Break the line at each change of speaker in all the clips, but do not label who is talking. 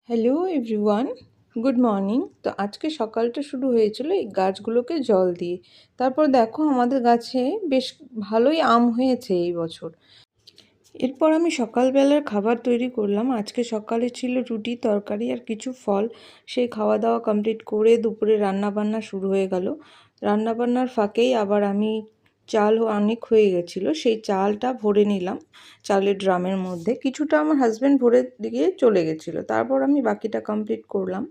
Hello everyone, good morning. তো আজকে সকালটা শুরু হয়েছিল এই গাছগুলোকে জল দিয়ে। তারপর দেখো আমাদের গাছে বেশ ভালোই আম হয়েছে এই বছর। এরপর আমি সকালবেলার খাবার তৈরি করলাম। আজকে সকালে ছিল রুটি তরকারি আর কিছু ফল। সেই খাওয়া দাওয়া কমপ্লিট করে দুপুরে রান্নাবান্না শুরু হয়ে গেল। রান্নাবান্নার ফাঁকেই আবার আমি চাল অনেক হয়ে গেছিলো, সেই চালটা ভরে নিলাম চালের ড্রামের মধ্যে। কিছুটা আমার হাজব্যান্ড ভরে দিয়ে চলে গেছিলো, তারপর আমি বাকিটা কমপ্লিট করলাম।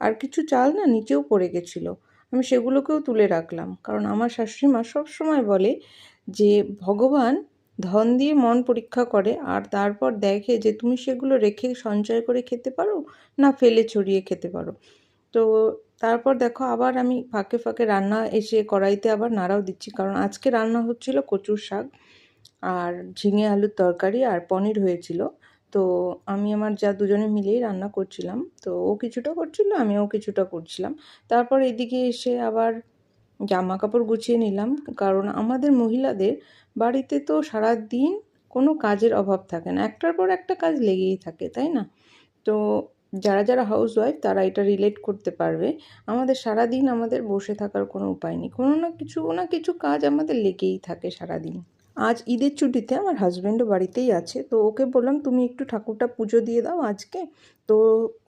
আর কিছু চাল না নিচেও পড়ে গেছিলো, আমি সেগুলোকেও তুলে রাখলাম। কারণ আমার শাশুড়ি মা সবসময় বলে যে ভগবান ধন দিয়ে মন পরীক্ষা করে আর তারপর দেখে যে তুমি সেগুলো রেখে সঞ্চয় করে খেতে পারো না ফেলে ছড়িয়ে খেতে পারো। তো তারপর দেখো আবার আমি ফাঁকে ফাঁকে রান্না এসে কড়াইতে আবার নাড়াও দিচ্ছি, কারণ আজকে রান্না হচ্ছিল কচুর শাক আর ঝিঙে আলুর তরকারি আর পনির হয়েছিল। তো আমি আমার যা দুজনে মিলেই রান্না করছিলাম, তো ও কিছুটা করছিল আমিও কিছুটা করছিলাম। তারপর এদিকে এসে আবার জামা কাপড় গুছিয়ে নিলাম, কারণ আমাদের মহিলাদের বাড়িতে তো সারা দিন কোনো কাজের অভাব থাকে না, একটার পর একটা কাজ লেগেই থাকে, তাই না? তো যারা যারা হাউস ওয়াইফ তারা এটা রিলেট করতে পারবে। আমাদের সারাদিন আমাদের বসে থাকার কোনো উপায় নেই, কোনো না কিছু কাজ আমাদের লেগেই থাকে সারাদিন। আজ ঈদের ছুটিতে আমার হাজব্যান্ডও বাড়িতেই আছে, তো ওকে বললাম তুমি একটু ঠাকুরটা পুজো দিয়ে দাও আজকে। তো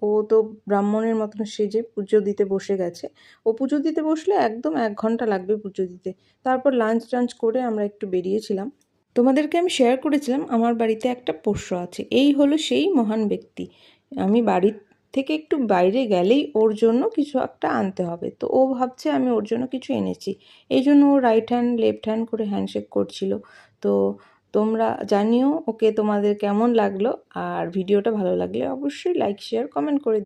ও তো ব্রাহ্মণের মতন সেজে পুজো দিতে বসে গেছে। ও পুজো দিতে বসলে একদম 1 ঘন্টা লাগবে পুজো দিতে। তারপর লাঞ্চ টাঞ্চ করে আমরা একটু বেরিয়েছিলাম। তোমাদেরকে আমি শেয়ার করেছিলাম আমার বাড়িতে একটা পোষ্য আছে, এই হলো সেই মহান ব্যক্তি। আমি বাড়ির থেকে একটু বাইরে গেলেই ওর জন্য কিছু একটা আনতে হবে, তো ও ভাবছে আমি ওর জন্য কিছু এনেছি। এই জন্য ও রাইট হ্যান্ড লেফট হ্যান্ড করে হ্যান্ডশেক করছিল। তো তোমরা জানিও ওকে তোমাদের কেমন লাগলো, আর ভিডিওটা ভালো লাগলে অবশ্যই লাইক শেয়ার কমেন্ট করে